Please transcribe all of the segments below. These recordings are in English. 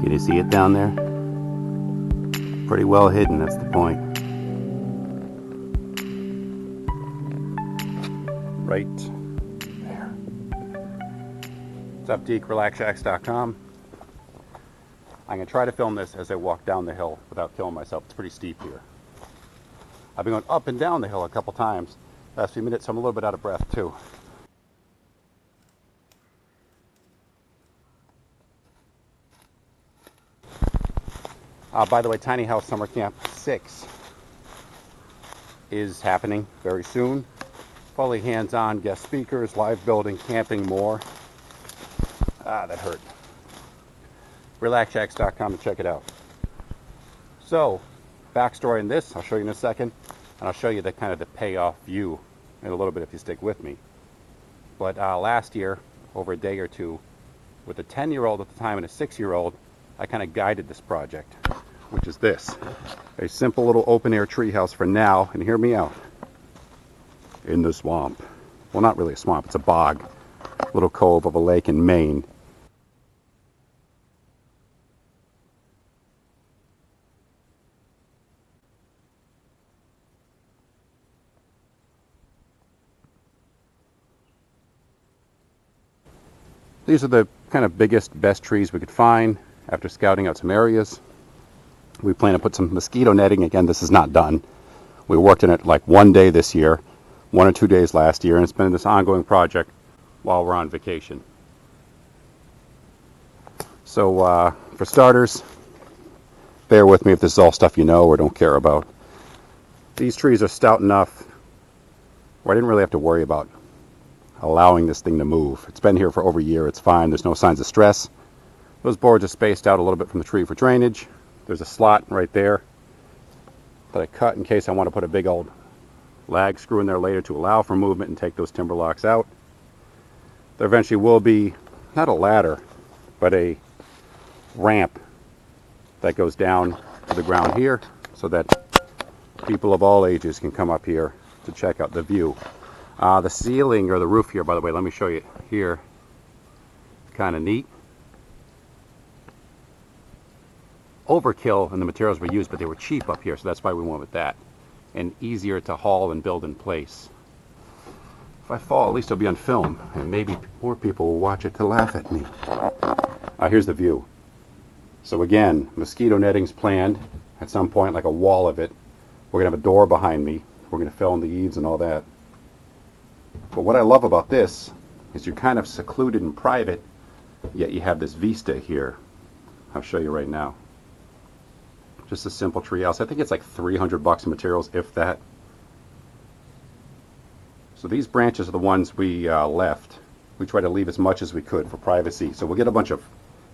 Can you see it down there? Pretty well hidden, that's the point. Right there. It's updeekrelaxshacks.com. I'm going to try to film this as I walk down the hill without killing myself. It's pretty steep here. I've been going up and down the hill a couple times last few minutes, so I'm a little bit out of breath too. By the way, Tiny House Summer Camp 6 is happening very soon. Fully hands-on, guest speakers, live building, camping, more. That hurt. RelaxShacks.com to check it out. So, backstory in this, I'll show you in a second, and I'll show you the kind of the payoff view in a little bit if you stick with me. But last year, over a day or two, with a 10-year-old at the time and a 6-year-old, I kind of guided this project, which is this. A simple little open-air treehouse for now, and hear me out, in the swamp. Well, not really a swamp, it's a bog, little cove of a lake in Maine. These are the kind of biggest, best trees we could find after scouting out some areas. We plan to put some mosquito netting. Again, this is not done. We worked on it like one day this year, 1 or 2 days last year, and it's been this ongoing project while we're on vacation. So for starters, bear with me if this is all stuff you know or don't care about. These trees are stout enough where I didn't really have to worry about allowing this thing to move. It's been here for over a year. It's fine. There's no signs of stress. Those boards are spaced out a little bit from the tree for drainage. There's a slot right there that I cut in case I want to put a big old lag screw in there later to allow for movement and take those timber locks out. There eventually will be not a ladder, but a ramp that goes down to the ground here so that people of all ages can come up here to check out the view. The ceiling or the roof here, by the way, let me show you here. Kind of neat. Overkill in the materials we used, but they were cheap up here, so that's why we went with that. And easier to haul and build in place. If I fall, at least it'll be on film, and maybe more people will watch it to laugh at me. Here's the view. So again, mosquito netting's planned at some point, like a wall of it. We're going to have a door behind me. We're going to fill in the eaves and all that. But what I love about this is you're kind of secluded and private, yet you have this vista here. I'll show you right now. Just a simple tree house. I think it's like $300 in materials, if that. So these branches are the ones we left. We try to leave as much as we could for privacy. So we'll get a bunch of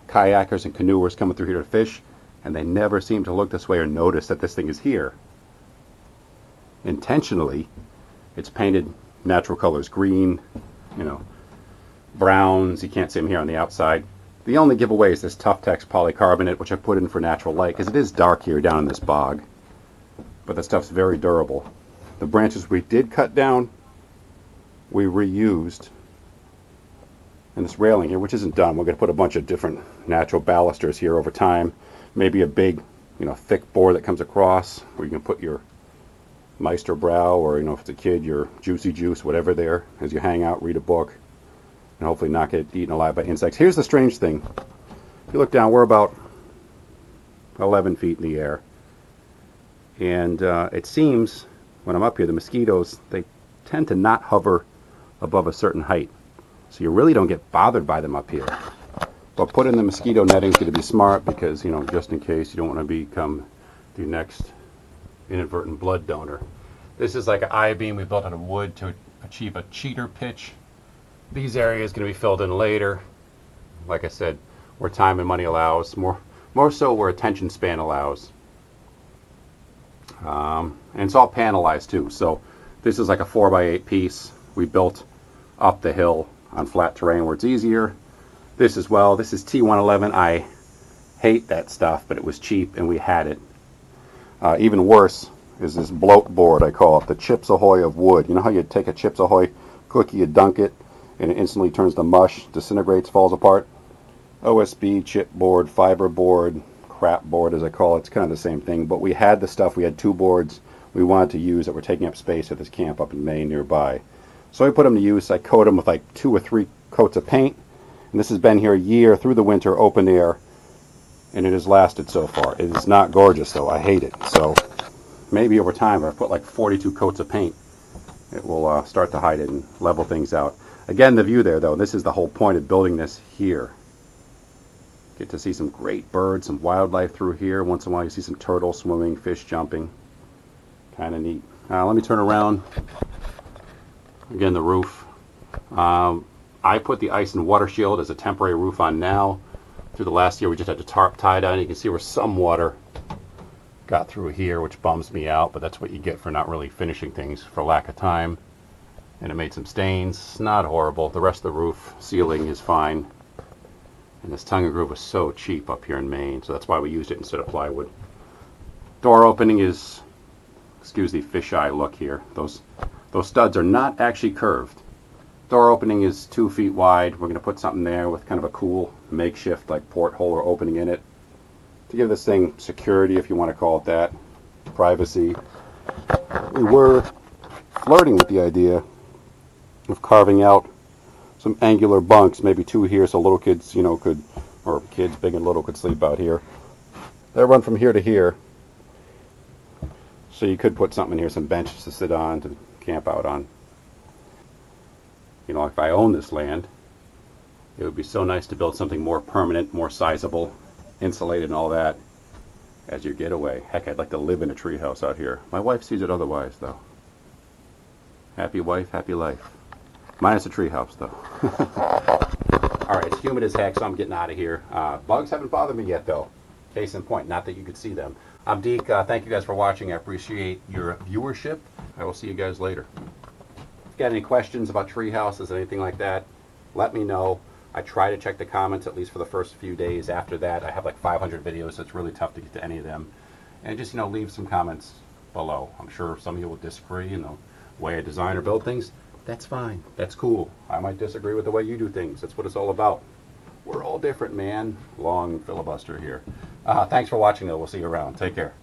kayakers and canoers coming through here to fish, and they never seem to look this way or notice that this thing is here. Intentionally, it's painted natural colors, green, browns. You can't see them here on the outside. The only giveaway is this Tuftex polycarbonate, which I put in for natural light, because it is dark here down in this bog. But the stuff's very durable. The branches we did cut down, we reused. And this railing here, which isn't done, we're going to put a bunch of different natural balusters here over time. Maybe a big, thick board that comes across, where you can put your Meister Brow, or if it's a kid, your Juicy Juice, whatever there, as you hang out, read a book, and hopefully not get eaten alive by insects. Here's the strange thing. If you look down, we're about 11 feet in the air. And it seems, when I'm up here, the mosquitoes, they tend to not hover above a certain height. So you really don't get bothered by them up here. But putting the mosquito netting is going to be smart because, just in case you don't want to become the next inadvertent blood donor. This is like an I-beam we built out of wood to achieve a cheater pitch. These areas going to be filled in later. Like I said, where time and money allows. More so where attention span allows. And it's all panelized too. So this is like a 4x8 piece we built up the hill on flat terrain where it's easier. This as well. This is T111. I hate that stuff, but it was cheap and we had it. Even worse is this bloat board, I call it, the Chips Ahoy of wood. You know how you take a Chips Ahoy cookie, you dunk it, and it instantly turns to mush, disintegrates, falls apart? OSB, chipboard, fiberboard, crap board as I call it. It's kind of the same thing, but we had the stuff. We had two boards we wanted to use that were taking up space at this camp up in Maine nearby. So I put them to use. I coat them with like 2 or 3 coats of paint, and this has been here a year through the winter, open air, and it has lasted so far. It is not gorgeous though. I hate it. So maybe over time, if I put like 42 coats of paint, it will start to hide it and level things out. Again, the view there though, this is the whole point of building this here. Get to see some great birds, some wildlife through here. Once in a while you see some turtles swimming, fish jumping. Kind of neat. Let me turn around. Again, the roof. I put the ice and water shield as a temporary roof on now. Through the last year we just had to tarp tie down. You can see where some water got through here, which bums me out, but that's what you get for not really finishing things for lack of time. And it made some stains. Not horrible. The rest of the roof ceiling is fine. And this tongue and groove was so cheap up here in Maine, so that's why we used it instead of plywood. Door opening is, excuse the fisheye look here. Those studs are not actually curved. Door opening is 2 feet wide. We're going to put something there with kind of a cool makeshift like porthole or opening in it to give this thing security, if you want to call it that, privacy. We were flirting with the idea of carving out some angular bunks, maybe 2 here, so little kids, could, or kids big and little could sleep out here. They run from here to here, so you could put something in here, some benches to sit on, to camp out on. If I owned this land, it would be so nice to build something more permanent, more sizable, insulated and all that as your getaway. Heck, I'd like to live in a treehouse out here. My wife sees it otherwise, though. Happy wife, happy life. Minus a treehouse, though. All right, it's humid as heck, so I'm getting out of here. Bugs haven't bothered me yet, though. Case in point, not that you could see them. I'm Deke. Thank you guys for watching. I appreciate your viewership. I will see you guys later. If you got any questions about tree houses, anything like that, let me know. I try to check the comments at least for the first few days. After that, I have like 500 videos, so it's really tough to get to any of them. And just, leave some comments below. I'm sure some of you will disagree in the way I design or build things. That's fine. That's cool. I might disagree with the way you do things. That's what it's all about. We're all different, man. Long filibuster here. Thanks for watching, though. We'll see you around. Take care.